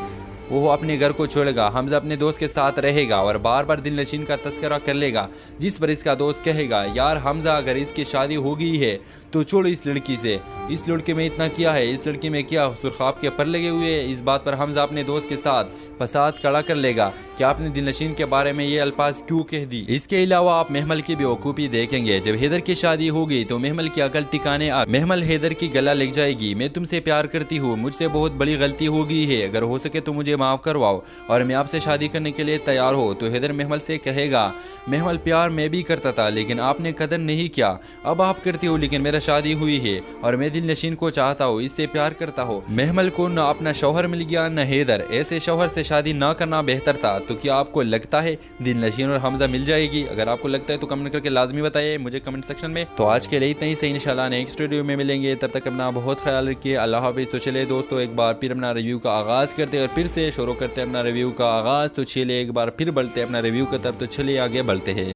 वो अपने घर को छोड़ेगा। हमजा अपने दोस्त के साथ रहेगा और बार बार दिलनशीन का तस्करा कर लेगा, जिस पर इसका दोस्त कहेगा, यार हमजा अगर इसकी शादी हो गई है तो छोड़ो इस लड़की से। इस लड़के में इतना किया है, इस लड़की में क्या सुरखाब के पर लगे हुए हैं। इस बात पर हमजा अपने दोस्त के साथ फसाद खड़ा कर लेगा कि आपने दिलनशीन के बारे में ये अल्फाज क्यों कह दी। इसके अलावा आप महमल की बेवकूफ़ी देखेंगे। जब हैदर की शादी हो गई तो महमल की अकल टिकाने आ महमल हैदर की गला लग जाएगी। मैं तुमसे प्यार करती हूँ, मुझसे बहुत बड़ी गलती हो गई है, अगर हो सके तो मुझे माफ़ करवाओ और मैं आपसे शादी करने के लिए तैयार हो। तो हैदर महमल से कहेगा, महमल प्यार मैं भी करता था लेकिन आपने कदर नहीं किया। अब आप करती हो लेकिन मेरा शादी हुई है और मैं दिलनशीन को चाहता हूँ, इससे प्यार करता हूँ। महमल को न अपना शौहर मिल गया न हैदर। ऐसे शौहर से शादी न करना बेहतर था। तो क्या आपको लगता है दिलनशीन और हमजा मिल जाएगी? अगर आपको लगता है तो कमेंट करके लाजमी बताइए मुझे कमेंट सेक्शन में। तो आज के लिए इतना ही सही, इंशाल्लाह नेक्स्ट वीडियो में मिलेंगे। तब तक अपना बहुत ख्याल रखिए। अल्लाह हाफिज़। तो चले दोस्तों एक बार फिर अपना रिव्यू का आगाज़ करते हैं और फिर से शुरू करते हैं अपना रिव्यू का आगाज़। तो चलिए एक बार फिर बढ़ते हैं अपना रिव्यू की तरफ। तो चलिए आगे बढ़ते हैं।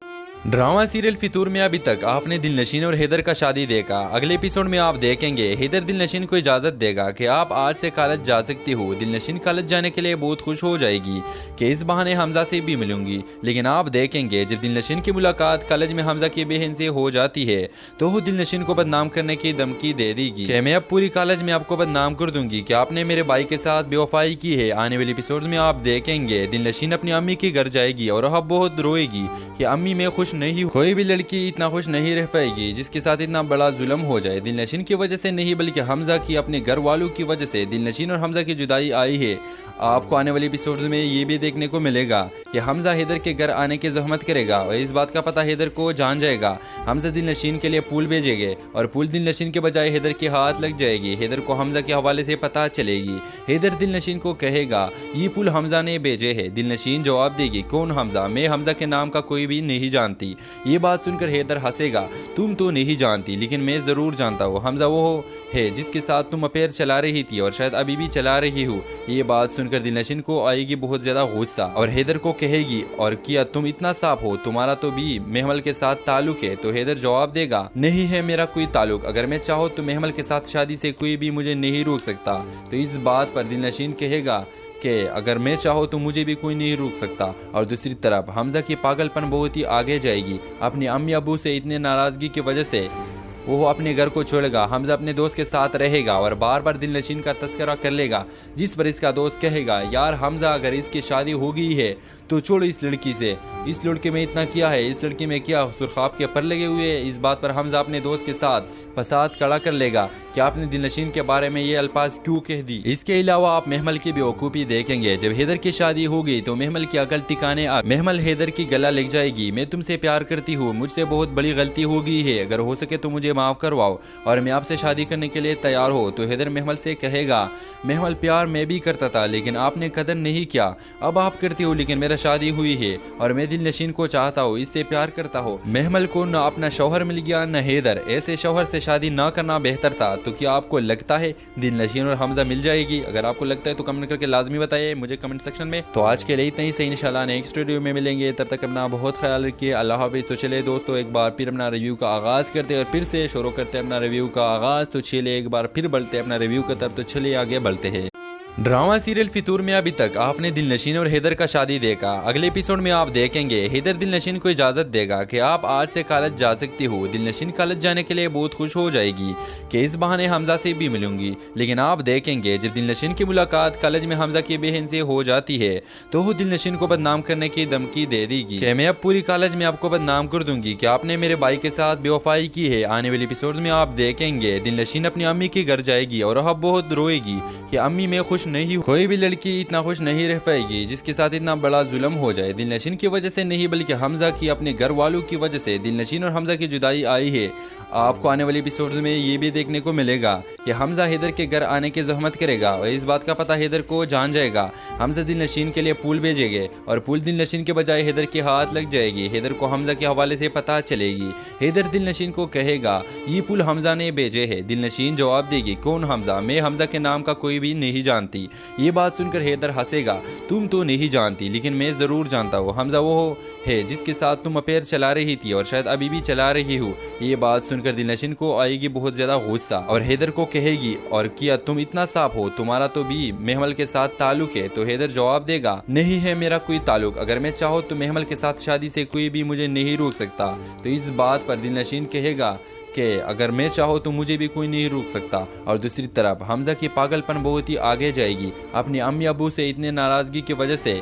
ड्रामा सीरियल फितूर में अभी तक आपने दिलनशीन और हैदर का शादी देखा। अगले एपिसोड में आप देखेंगे हैदर दिलनशीन को इजाज़त देगा कि आप आज से कॉलेज जा सकती हो। दिलनशीन कॉलेज जाने के लिए बहुत खुश हो जाएगी कि इस बहाने हमजा से भी मिलूंगी। लेकिन आप देखेंगे जब दिलनशीन की मुलाकात कॉलेज में हमजा की बहन से हो जाती है तो वो दिलनशीन को बदनाम करने की धमकी दे देगी कि मैं अब पूरी कॉलेज में आपको बदनाम कर दूंगी कि आपने मेरे भाई के साथ बेवफाई की है। आने वाले एपिसोड में आप देखेंगे दिलनशीन अपनी अम्मी के घर जाएगी और अब बहुत रोएगी कि अम्मी मैं खुश नहीं, कोई भी लड़की इतना खुश नहीं रह पाएगी जिसके साथ इतना बड़ा जुल्म हो जाए। दिलनशीन की वजह से नहीं बल्कि हमजा की अपने घर वालों की वजह से दिलनशीन और हमजा की जुदाई आई है। आपको आने वाले एपिसोड्स में ये भी देखने को मिलेगा कि हमजा हैदर के घर आने की जहमत करेगा और इस बात का पता हैदर को जान जाएगा। हमजा दिलनशीन के लिए फूल भेजेंगे और फूल दिलनशीन के बजाय हैदर के हाथ लग जाएगी। हैदर को हमजा के हवाले से पता चलेगी। हैदर दिलनशीन को कहेगा ये फूल हमजा ने भेजे है। दिलनशीन जवाब देगी कौन हमजा, मैं हमजा के नाम का कोई भी नहीं जानती। ये बात सुनकर हैदर हंसेगा, तुम तो नहीं जानती लेकिन मैं ज़रूर जानता हूँ। हमजा वो है जिसके साथ तुम अफेयर चला रही थी और शायद अभी भी चला रही हो। ये बात सुनकर दिलनशीन को आएगी बहुत ज़्यादा गुस्सा और हैदर को कहेगी और क्या तुम इतना साफ हो, तुम्हारा तो भी महमल के साथ ताल्लुक है। तो हैदर जवाब देगा नहीं है मेरा कोई ताल्लुक, अगर मैं चाहूँ तो महमल के साथ शादी से कोई भी मुझे नहीं रोक सकता। तो इस बात पर दिलनशीन कहेगा कि अगर मैं चाहूँ तो मुझे भी कोई नहीं रोक सकता। और दूसरी तरफ हमजा की पागलपन बहुत ही आगे जाएगी। अपनी अम्मी अबू से इतने नाराज़गी की वजह से वो अपने घर को छोड़ेगा। हमजा अपने दोस्त के साथ रहेगा और बार बार दिलनशीन का तस्करा कर लेगा, जिस पर इसका दोस्त कहेगा यार हमजा अगर इसकी शादी हो गई है तो छोड़ो इस लड़की से, इस लड़के में इतना किया है, इस लड़की में क्या सुरखाब के पर लगे हुए हैं। इस बात पर हमजा अपने दोस्त के साथ फसाद खड़ा कर लेगा कि आपने दिलनशीन के बारे में ये अल्फाज क्यों कह दी। इसके अलावा आप महमल की बेवकूफ़ी देखेंगे। जब हैदर की शादी हो गई तो महमल की अकल ठिकाने आ, महमल हैदर की गला लग जाएगी। मैं तुमसे प्यार करती हूँ, मुझसे बहुत बड़ी गलती हो गई है, अगर हो सके तो मुझे माफ़ करवाओ और मैं आपसे शादी करने के लिए तैयार हो। तो हैदर महमल से कहेगा महमल प्यार मैं भी करता था लेकिन आपने कदर नहीं किया, अब आप करती हो लेकिन मेरा शादी हुई है और मैं दिलनशीन को चाहता हूँ, इससे प्यार करता हूँ। महमल को न अपना शौहर मिल गया न हैदर, ऐसे शौहर से शादी न करना बेहतर था। तो क्या आपको लगता है दिलनशीन और हमजा मिल जाएगी? अगर आपको लगता है तो कमेंट करके लाजमी बताइए मुझे कमेंट सेक्शन में। तो आज के लिए इतना ही सही, इंशाल्लाह नेक्स्ट वीडियो में मिलेंगे, तब तक अपना बहुत ख्याल रखिए। अल्लाह हाफिज़। तो चले दोस्तों एक बार फिर अपना रिव्यू का आगाज़ करते हैं और फिर से शुरू करते हैं अपना रिव्यू का आगाज़। तो चलिए एक बार फिर बढ़ते हैं अपना रिव्यू की तरफ। तो चलिए आगे बढ़ते हैं। ड्रामा सीरियल फितूर में अभी तक आपने दिलनशीन और हैदर का शादी देखा। अगले एपिसोड में आप देखेंगे हैदर दिलनशीन को इजाज़त देगा कि आप आज से कॉलेज जा सकती हो। दिलनशीन कॉलेज जाने के लिए बहुत खुश हो जाएगी कि इस बहाने हमजा से भी मिलूंगी। लेकिन आप देखेंगे जब दिलनशीन की मुलाकात कॉलेज में हमजा की बहन से हो जाती है तो वो दिलनशीन को बदनाम करने की धमकी दे देगी कि मैं अब पूरी कॉलेज में आपको बदनाम कर दूंगी कि आपने मेरे भाई के साथ बेवफाई की है। आने वाले एपिसोड में आप देखेंगे दिलनशीन अपनी अम्मी के घर जाएगी और अब बहुत रोएगी कि अम्मी मैं खुश नहीं, कोई भी लड़की इतना खुश नहीं रह पाएगी जिसके साथ इतना बड़ा जुल्म हो जाए। दिलनशीन की वजह से नहीं बल्कि हमजा की अपने घर वालों की वजह से दिलनशीन और हमजा की जुदाई आई है। आपको आने वाले एपिसोड्स में ये भी देखने को मिलेगा कि हमजा हैदर के घर आने की जहमत करेगा और इस बात का पता हैदर को जान जाएगा। हमजा दिलनशीन के लिए फूल भेजेंगे और फूल दिलनशीन के बजाय हैदर के हाथ लग जाएगी। हैदर को हमजा के हवाले से पता चलेगी। हैदर दिलनशीन को कहेगा ये फूल हमजा ने भेजे है। दिलनशीन जवाब देगी कौन हमजा, मैं हमजा के नाम का कोई भी नहीं जानती। ये बात सुनकर हैदर हंसेगा, तुम तो नहीं जानती लेकिन मैं ज़रूर जानता हूँ। हमजा वो है जिसके साथ तुम अफेयर चला रही थी और शायद अभी भी चला रही हो। ये बात सुनकर दिलनशीन को आएगी बहुत ज़्यादा गुस्सा और हैदर को कहेगी और क्या तुम इतना साफ हो, तुम्हारा तो भी महमल के साथ ताल्लुक है। तो हैदर जवाब देगा नहीं है मेरा कोई ताल्लुक, अगर मैं चाहूँ तो महमल के साथ शादी से कोई भी मुझे नहीं रोक सकता। तो इस बात पर दिलनशीन कहेगा कि अगर मैं चाहूँ तो मुझे भी कोई नहीं रोक सकता। और दूसरी तरफ हमजा की पागलपन बहुत ही आगे जाएगी। अपनी अम्मी अबू से इतने नाराज़गी की वजह से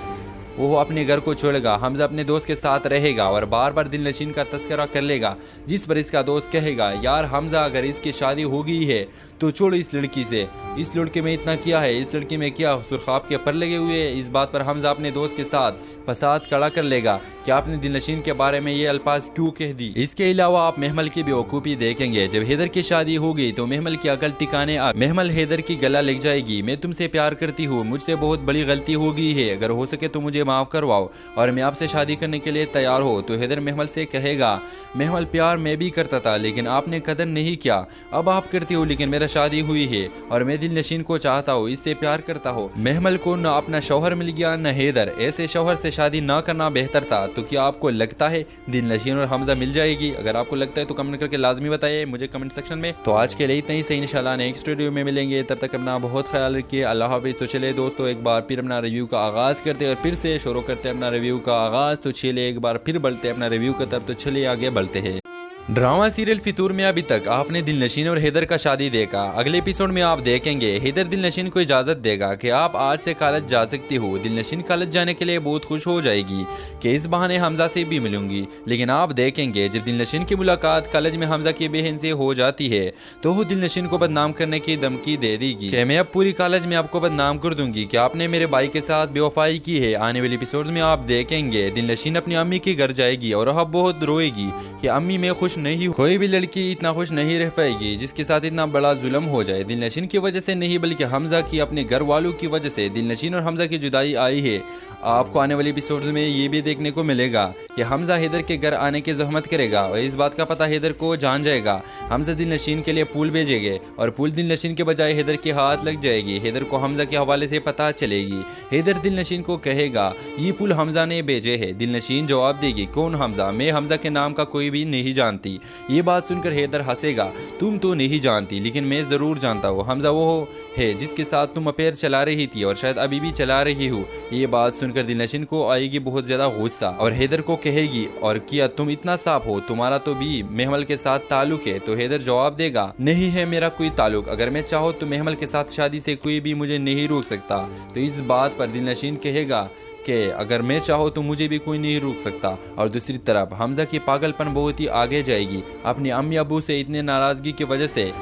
वो अपने घर को छोड़ेगा। हमजा अपने दोस्त के साथ रहेगा और बार बार दिलनशीन का तस्करा कर लेगा, जिस पर इसका दोस्त कहेगा यार हमजा अगर इसकी शादी हो गई है तो छोड़ो इस लड़की से, इस लड़के में इतना किया है, इस लड़की में क्या सुरखाब के पर लगे हुए हैं। इस बात पर हमजा अपने दोस्त के साथ फसाद खड़ा कर लेगा कि आपने दिलनशीन के बारे में ये अल्फाज क्यों कह दी। इसके अलावा आप महमल की बेवकूफ़ी देखेंगे। जब हैदर की शादी हो गई तो महमल की अकल ठिकाने आ, महमल हैदर की गला लग जाएगी। मैं तुमसे प्यार करती हूँ, मुझसे बहुत बड़ी गलती हो गई है, अगर हो सके तो मुझे माफ़ करवाओ और मैं आपसे शादी करने के लिए तैयार हो। तो हैदर महमल से कहेगा महमल प्यार मैं भी करता था लेकिन आपने कदर नहीं किया, अब आप करती हो लेकिन मेरा शादी हुई है और मैं दिलनशीन को चाहता हूँ, इससे प्यार करता हूँ। महमल को न अपना शौहर मिल गया न हैदर, ऐसे शौहर से शादी न करना बेहतर था। तो क्या आपको लगता है दिलनशीन और हमजा मिल जाएगी? अगर आपको लगता है तो कमेंट करके लाजमी बताइए मुझे कमेंट सेक्शन में। तो आज के लिए इतना ही सही, इंशाल्लाह नेक्स्ट वीडियो में मिलेंगे, तब तक अपना बहुत ख्याल रखिए। अल्लाह हाफिज़। तो चले दोस्तों एक बार फिर अपना रिव्यू का आगाज़ करते हैं और फिर से शुरू करते हैं अपना रिव्यू का आगाज़। तो चलिए एक बार फिर बढ़ते हैं अपना रिव्यू की तरफ। तो चलिए आगे बढ़ते हैं। ड्रामा सीरियल फितूर में अभी तक आपने दिलनशीन और हैदर का शादी देखा। अगले एपिसोड में आप देखेंगे हैदर दिलनशीन को इजाज़त देगा कि आप आज से कॉलेज जा सकती हो। दिलनशीन कॉलेज जाने के लिए बहुत खुश हो जाएगी कि इस बहाने हमजा से भी मिलूंगी। लेकिन आप देखेंगे जब दिलनशीन की मुलाकात कॉलेज में हमजा की बहन से हो जाती है तो वो दिलनशीन को बदनाम करने की धमकी दे देगी कि मैं अब पूरी कॉलेज में आपको बदनाम कर दूंगी कि आपने मेरे भाई के साथ बेवफाई की है। आने वाले एपिसोड में आप देखेंगे दिलनशीन अपनी अम्मी के घर जाएगी और अब बहुत रोएगी कि अम्मी मैं खुश नहीं, कोई भी लड़की इतना खुश नहीं रह पाएगी जिसके साथ इतना बड़ा जुल्म हो जाए। दिलनशीन की वजह से नहीं बल्कि हमजा की अपने घर वालों की वजह से दिलनशीन और हमजा की जुदाई आई है। आपको आने वाले एपिसोड्स में ये भी देखने को मिलेगा कि हमजा हैदर के घर आने की जहमत करेगा और इस बात का पता हैदर को जान जाएगा। हमजा दिलनशीन के लिए पुल भेजेंगे और पुल दिलनशीन के बजाय हैदर के हाथ लग जाएगी। हैदर को हमजा के हवाले से पता चलेगी। हैदर दिलनशीन को कहेगा ये पुल हमजा ने भेजे है। दिलनशीन जवाब देगी कौन हमजा, मैं हमजा के नाम का कोई भी नहीं जानती। ये बात सुनकर हैदर हंसेगा, तुम तो नहीं जानती लेकिन मैं जरूर जानता हूँ। हमजा वो है जिसके साथ तुम अफेयर चला रही थी और शायद अभी भी चला रही हो। ये बात सुनकर दिलनशीन को आएगी बहुत ज्यादा गुस्सा और हैदर को कहेगी और क्या तुम इतना साफ हो, तुम्हारा तो भी महमल के साथ ताल्लुक है। तो हैदर जवाब देगा नहीं है मेरा कोई ताल्लुक, अगर मैं चाहूँ तो महमल के साथ शादी से कोई भी मुझे नहीं रोक सकता। तो इस बात पर दिलनशीन कहेगा कि अगर मैं चाहूँ तो मुझे भी कोई नहीं रोक सकता। और दूसरी तरफ हमजा की पागलपन बहुत ही आगे जाएगी। अपनी अम्मी अबू से इतने नाराजगी की वजह से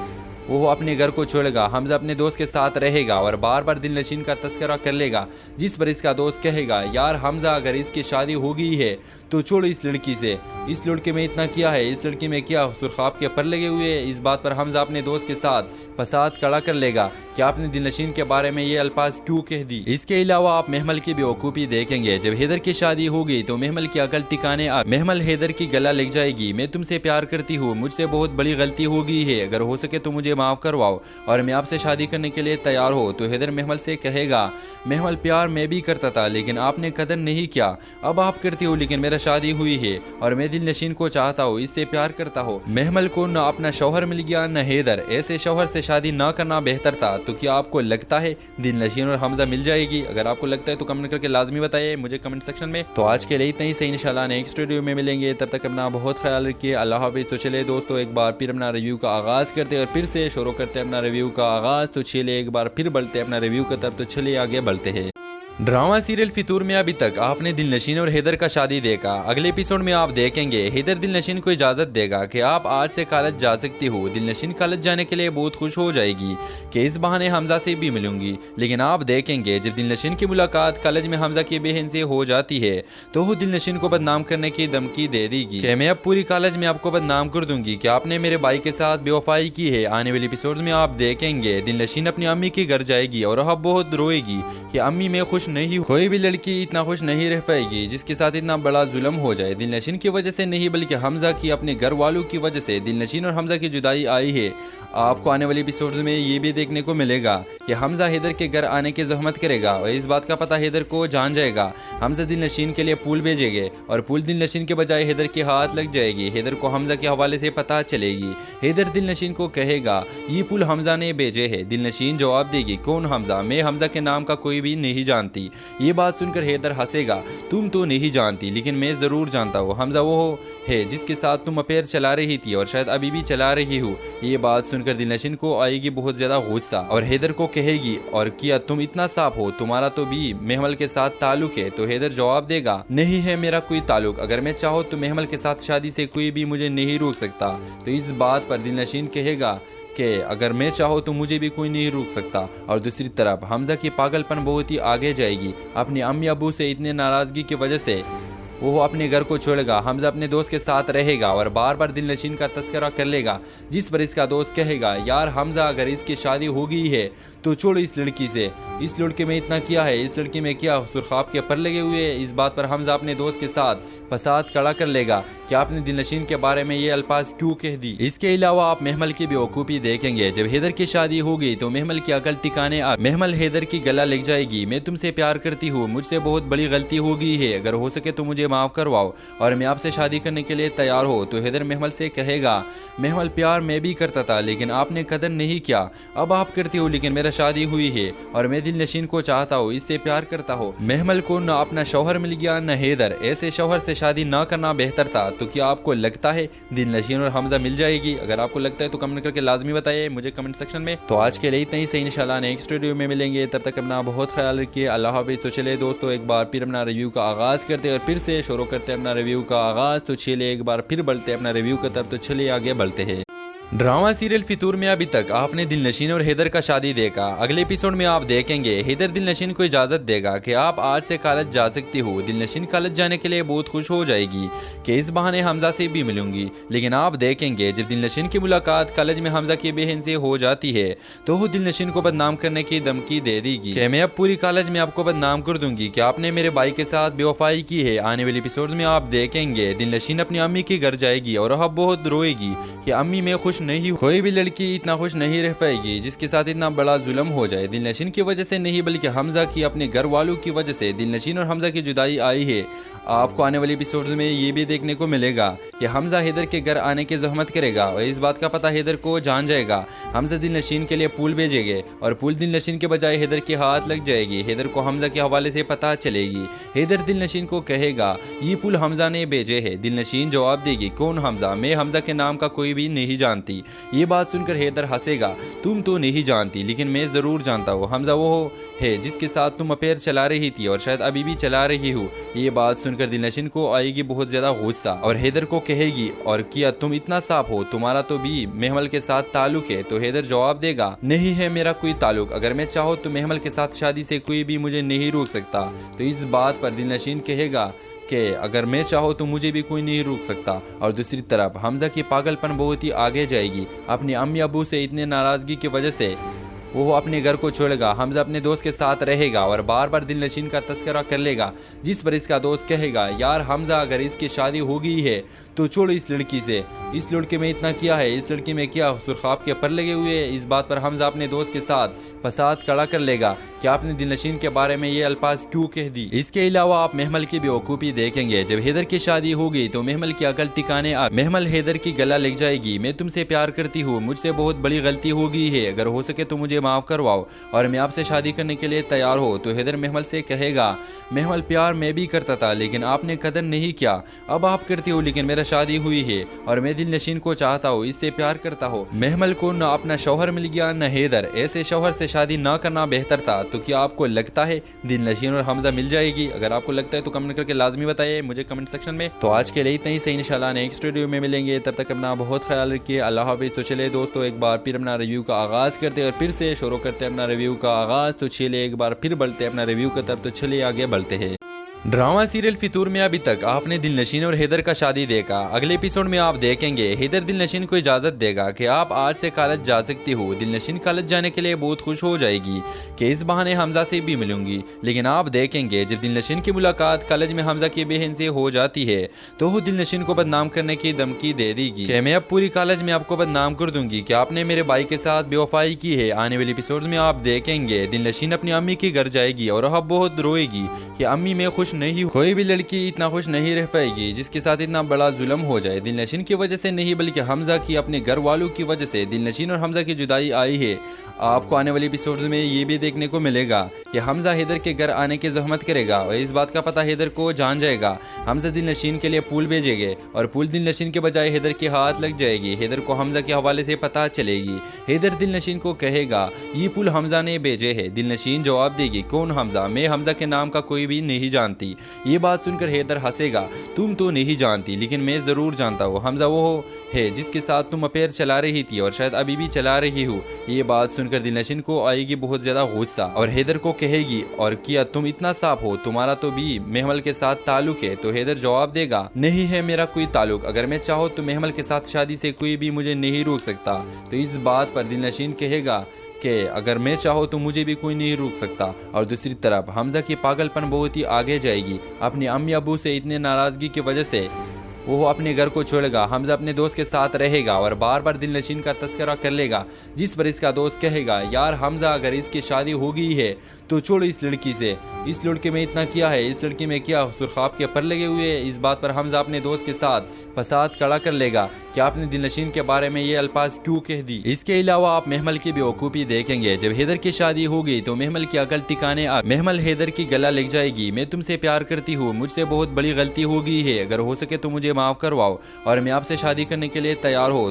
वो अपने घर को छोड़ेगा। हमजा अपने दोस्त के साथ रहेगा और बार बार दिलनशीन का तस्करा कर लेगा, जिस पर इसका दोस्त कहेगा यार हमजा अगर इसकी शादी हो गई है तो छोड़ो इस लड़की से, इस लड़के में इतना किया है, इस लड़की में क्या सुरखाब के पर लगे हुए हैं। इस बात पर हमजा अपने दोस्त के साथ फसाद खड़ा कर लेगा कि आपने दिलनशीन के बारे में ये अल्फाज क्यों कह दी। इसके अलावा आप महमल की बेवकूफ़ी देखेंगे। जब हैदर की शादी हो गई तो महमल की अकल टिकाने आ महमल हैदर की गला लग जाएगी। मैं तुमसे प्यार करती हूँ, मुझसे बहुत बड़ी गलती हो गई है, अगर हो सके तो मुझे माफ़ करवाओ और मैं आपसे शादी करने के लिए तैयार हो। तो हैदर महमल से कहेगा महमल प्यार मैं भी करता था लेकिन आपने कदर नहीं किया, अब आप करती हो लेकिन मेरा शादी हुई है और मैं दिलनशीन को चाहता हूँ, इससे प्यार करता हूँ। महमल को न अपना शौहर मिल गया न हैदर, ऐसे शौहर से शादी न करना बेहतर था। तो क्या आपको लगता है दिलनशीन और हमजा मिल जाएगी? अगर आपको लगता है तो कमेंट करके लाजमी बताइए मुझे कमेंट सेक्शन में। तो आज के लिए इतना ही सही, इंशाल्लाह नेक्स्ट वीडियो में मिलेंगे, तब तक अपना बहुत ख्याल रखिए। अल्लाह हाफिज़। तो चले दोस्तों एक बार फिर अपना रिव्यू का आगाज़ करते हैं और फिर से शुरू करते हैं अपना रिव्यू का आगाज़। तो चलिए एक बार फिर बढ़ते हैं अपना रिव्यू की तरफ। तो चलिए आगे बढ़ते हैं। ड्रामा सीरियल फितूर में अभी तक आपने दिलनशीन और हैदर का शादी देखा। अगले एपिसोड में आप देखेंगे हैदर दिलनशीन को इजाज़त देगा कि आप आज से कॉलेज जा सकती हो। दिलनशीन कॉलेज जाने के लिए बहुत खुश हो जाएगी कि इस बहाने हमजा से भी मिलूंगी। लेकिन आप देखेंगे जब दिलनशीन की मुलाकात कॉलेज में हमजा की बहन से हो जाती है तो वो दिलनशीन को बदनाम करने की धमकी दे देगी कि मैं अब पूरी कॉलेज में आपको बदनाम कर दूंगी कि आपने मेरे भाई के साथ बेवफाई की है। आने वाले एपिसोड में आप देखेंगे दिलनशीन अपनी अम्मी के घर जाएगी और अब बहुत रोएगी कि अम्मी मैं खुश नहीं, कोई भी लड़की इतना खुश नहीं रह पाएगी जिसके साथ इतना बड़ा जुल्म हो जाए। दिलनशीन की वजह से नहीं बल्कि हमजा की अपने घर वालों की वजह से दिलनशीन और हमजा की जुदाई आई है। आपको आने वाले एपिसोड्स में ये भी देखने को मिलेगा कि हमजा हैदर के घर आने की जहमत करेगा और इस बात का पता हैदर को जान जाएगा। हमजा दिलनशीन के लिए पुल भेजेंगे और पुल दिलनशीन के बजाय हैदर के हाथ लग जाएगी। हैदर को हमजा के हवाले से पता चलेगी। हैदर दिलनशीन को कहेगा ये पुल हमजा ने भेजे है। दिलनशीन जवाब देगी कौन हमजा, मैं हमजा के नाम का कोई भी नहीं जानती। ये बात सुनकर हैदर हंसेगा, तुम तो नहीं जानती लेकिन मैं जरूर जानता हूँ। हमजा वो है जिसके साथ तुम अफेयर चला रही थी और शायद अभी भी चला रही हो। ये बात सुनकर दिलनशीन को आएगी बहुत ज्यादा गुस्सा और हैदर को कहेगी और क्या तुम इतना साफ हो, तुम्हारा तो भी महमल के साथ ताल्लुक है। तो हैदर जवाब देगा नहीं है मेरा कोई ताल्लुक, अगर मैं चाहूँ तो महमल के साथ शादी से कोई भी मुझे नहीं रोक सकता। तो इस बात पर दिलनशीन कहेगा कि अगर मैं चाहूँ तो मुझे भी कोई नहीं रोक सकता। और दूसरी तरफ हमजा की पागलपन बहुत ही आगे जाएगी। अपनी अम्मी अबू से इतने नाराजगी की वजह से वो अपने घर को छोड़ेगा। हमजा अपने दोस्त के साथ रहेगा और बार बार दिलनशीन का तस्करा कर लेगा, जिस पर इसका दोस्त कहेगा यार हमजा अगर इसकी शादी हो गई है तो छोड़ो इस लड़की से, इस लड़के में इतना किया है, इस लड़की में क्या सुरखाब के पर लगे हुए हैं। इस बात पर हमजा अपने दोस्त के साथ फसाद खड़ा कर लेगा कि आपने दिलनशीन के बारे में ये अल्फाज क्यों कह दी। इसके अलावा आप महमल की बेवकूफ़ी देखेंगे। जब हैदर की शादी हो गई तो महमल की अकल टिकाने आ महमल हैदर की गला लग जाएगी। मैं तुमसे प्यार करती हूँ, मुझसे बहुत बड़ी गलती हो गई है, अगर हो सके तो मुझे माफ़ करवाओ और मैं आपसे शादी करने के लिए तैयार हो। तो हैदर महमल से कहेगा महमल प्यार मैं भी करता था लेकिन आपने कदर नहीं किया, अब आप करती हो लेकिन मेरा शादी हुई है और मैं दिलनशीन को चाहता हूँ, इससे प्यार करता हूँ। महमल को न अपना शौहर मिल गया न हैदर, ऐसे शौहर से शादी न करना बेहतर था। तो क्या आपको लगता है दिलनशीन और हमजा मिल जाएगी? अगर आपको लगता है तो कमेंट करके लाजमी बताइए मुझे कमेंट सेक्शन में। तो आज के लिए इतना ही सही, इंशाल्लाह नेक्स्ट वीडियो में मिलेंगे। तब तक अपना बहुत ख्याल रखिए। अल्लाह हाफिज़। तो चले दोस्तों, एक बार फिर अपना रिव्यू का आगाज़ करते हैं और फिर से शुरू करते हैं अपना रिव्यू का आगाज़। तो चलिए एक बार फिर बढ़ते हैं अपना रिव्यू की तरफ। तो चलिए आगे बढ़ते हैं। ड्रामा सीरियल फितूर में अभी तक आपने दिलनशीन और हैदर का शादी देखा। अगले एपिसोड में आप देखेंगे हैदर दिलनशीन को इजाज़त देगा कि आप आज से कॉलेज जा सकती हो। दिलनशीन कॉलेज जाने के लिए बहुत खुश हो जाएगी कि इस बहाने हमजा से भी मिलूंगी। लेकिन आप देखेंगे जब दिलनशीन की मुलाकात कॉलेज में हमजा की बहन से हो जाती है तो वो दिलनशीन को बदनाम करने की धमकी दे देगी कि मैं अब पूरी कॉलेज में आपको बदनाम कर दूंगी कि आपने मेरे भाई के साथ बेवफाई की है। आने वाले एपिसोड में आप देखेंगे दिलनशीन अपनी अम्मी के घर जाएगी और अब बहुत रोएगी कि अम्मी मैं खुश नहीं, कोई भी लड़की इतना खुश नहीं रह पाएगी जिसके साथ इतना बड़ा जुल्म हो जाए। दिलनशीन की वजह से नहीं बल्कि हमजा की अपने घर वालों की वजह से दिलनशीन और हमजा की जुदाई आई है। आपको आने वाले एपिसोड में ये भी देखने को मिलेगा कि हमजा हैदर के घर आने की जहमत करेगा और इस बात का पता हैदर को जान जाएगा। हमजा दिलनशीन के लिए फूल भेजेंगे और फूल दिलनशीन के बजाय हैदर के हाथ लग जाएगी। हैदर को हमजा के हवाले से पता चलेगी। हैदर दिलनशीन को कहेगा ये फूल हमजा ने भेजे है। दिलनशीन जवाब देगी कौन हमजा? मैं हमजा के नाम का कोई भी नहीं जानती। ये बात सुनकर हैदर हंसेगा, तुम तो नहीं जानती लेकिन मैं ज़रूर जानता हूँ। हमजा वो है जिसके साथ तुम अफेयर चला रही थी और शायद अभी भी चला रही हो। ये बात सुनकर दिलनशीन को आएगी बहुत ज़्यादा गुस्सा और हैदर को कहेगी और क्या तुम इतना साफ हो? तुम्हारा तो भी महमल के साथ ताल्लुक है। तो हैदर जवाब देगा नहीं है मेरा कोई ताल्लुक। अगर मैं चाहूँ तो महमल के साथ शादी से कोई भी मुझे नहीं रोक सकता। तो इस बात पर दिलनशीन कहेगा कि अगर मैं चाहूँ तो मुझे भी कोई नहीं रोक सकता। और दूसरी तरफ हमजा की पागलपन बहुत ही आगे जाएगी। अपनी अम्मी अबू से इतने नाराज़गी की वजह से वो अपने घर को छोड़ेगा। हमजा अपने दोस्त के साथ रहेगा और बार बार दिलनशीन का तस्करा कर लेगा, जिस पर इसका दोस्त कहेगा यार हमजा अगर इसकी शादी हो गई है तो छोड़ो इस लड़की से। इस लड़के में इतना किया है, इस लड़की में क्या सुरखाब के पर लगे हुए हैं। इस बात पर हमजा अपने दोस्त के साथ फसाद खड़ा कर लेगा कि आपने दिलनशीन के बारे में ये अल्फाज क्यों कह दी। इसके अलावा आप महमल की बेवकूफ़ी देखेंगे। जब हैदर की शादी हो गई तो महमल की अकल ठिकाने आ महमल हैदर की गला लग जाएगी। मैं तुमसे प्यार करती हूँ, मुझसे बहुत बड़ी गलती हो गई है, अगर हो सके तो मुझे माफ़ करवाओ और मैं आपसे शादी करने के लिए तैयार हो। तो हैदर महमल से कहेगा महमल प्यार मैं भी करता था लेकिन आपने कदर नहीं किया, अब आप करती हो लेकिन मेरा शादी हुई है और मैं दिलनशीन को चाहता हूँ, इससे प्यार करता हूँ। महमल को न अपना शौहर मिल गया न हैदर, ऐसे शौहर से शादी ना करना बेहतर था। तो क्या आपको लगता है दिलनशीन और हमजा मिल जाएगी? अगर आपको लगता है तो कमेंट करके लाजमी बताइए मुझे कमेंट सेक्शन में। तो आज के लिए इतना ही सही, इंशाल्लाह नेक्स्ट वीडियो में मिलेंगे। तब तक अपना बहुत ख्याल रखिए। अल्लाह हाफिज़। तो चले दोस्तों, एक बार फिर अपना रिव्यू का आगाज़ करते हैं और फिर से शुरू करते हैं अपना रिव्यू का आगाज़। तो चलिए एक बार फिर बढ़ते हैं अपना रिव्यू की तरफ। तो चलिए आगे बढ़ते हैं। ड्रामा सीरियल फितूर में अभी तक आपने दिलनशीन और हैदर का शादी देखा। अगले एपिसोड में आप देखेंगे हैदर दिलनशीन को इजाज़त देगा कि आप आज से कॉलेज जा सकती हो। दिलनशीन कॉलेज जाने के लिए बहुत खुश हो जाएगी कि इस बहाने हमजा से भी मिलूंगी। लेकिन आप देखेंगे जब दिलनशीन की मुलाकात कॉलेज में हमजा की बहन से हो जाती है तो वो दिलनशीन को बदनाम करने की धमकी दे देगी कि मैं अब पूरी कॉलेज में आपको बदनाम कर दूंगी कि आपने मेरे भाई के साथ बेवफाई की है। आने वाले एपिसोड में आप देखेंगे दिलनशीन अपनी अम्मी के घर जाएगी और अब बहुत रोएगी कि अम्मी मैं खुश नहीं, कोई भी लड़की इतना खुश नहीं रह पाएगी जिसके साथ इतना बड़ा जुल्म हो जाए। दिलनशीन की वजह से नहीं बल्कि हमजा की अपने घर वालों की वजह से दिलनशीन और हमजा की जुदाई आई है। आपको आने वाले एपिसोड में ये भी देखने को मिलेगा कि हमजा हैदर के घर आने की जहमत करेगा और इस बात का पता हैदर को जान जाएगा। हमजा दिलनशीन के लिए फूल भेजेंगे और फूल दिलनशीन के बजाय हैदर के हाथ लग जाएगी। हैदर को हमजा के हवाले से पता चलेगी। हैदर दिलनशीन को कहेगा ये फूल हमजा ने भेजे है। दिलनशीन जवाब देगी कौन हमजा? मैं हमजा के नाम का कोई भी नहीं जानती। ये बात सुनकर हैदर हंसेगा, तुम तो नहीं जानती लेकिन मैं ज़रूर जानता हूँ। हमजा वो है जिसके साथ तुम अफेयर चला रही थी और शायद अभी भी चला रही हो। ये बात सुनकर दिलनशीन को आएगी बहुत ज़्यादा गुस्सा और हैदर को कहेगी और क्या तुम इतना साफ हो? तुम्हारा तो भी महमल के साथ ताल्लुक है। तो हैदर जवाब देगा नहीं है मेरा कोई ताल्लुक, अगर मैं चाहूँ तो महमल के साथ शादी से कोई भी मुझे नहीं रोक सकता। तो इस बात पर दिलनशीन कहेगा कि अगर मैं चाहूँ तो मुझे भी कोई नहीं रोक सकता। और दूसरी तरफ हमजा की पागलपन बहुत ही आगे जाएगी। अपनी अम्मी अबू से इतने नाराज़गी की वजह से वो अपने घर को छोड़ेगा। हमजा अपने दोस्त के साथ रहेगा और बार बार दिलनशीन का तस्करा कर लेगा, जिस पर इसका दोस्त कहेगा यार हमजा अगर इसकी शादी हो गई है तो छोड़ो इस लड़की से। इस लड़के में इतना किया है, इस लड़की में क्या सुरखाब के पर लगे हुए हैं। इस बात पर हमजा अपने दोस्त के साथ फसाद खड़ा कर लेगा कि आपने दिलनशीन के बारे में ये अल्फाज क्यों कह दी। इसके अलावा आप महमल की बेवकूफ़ी देखेंगे। जब हैदर की शादी हो गई तो महमल की अकल ठिकाने आ महमल हैदर की गला लग जाएगी। मैं तुमसे प्यार करती हूँ, मुझसे बहुत बड़ी गलती हो गई है, अगर हो सके तो मुझे माफ़ करवाओ और मैं आपसे शादी करने के लिए तैयार हो। तो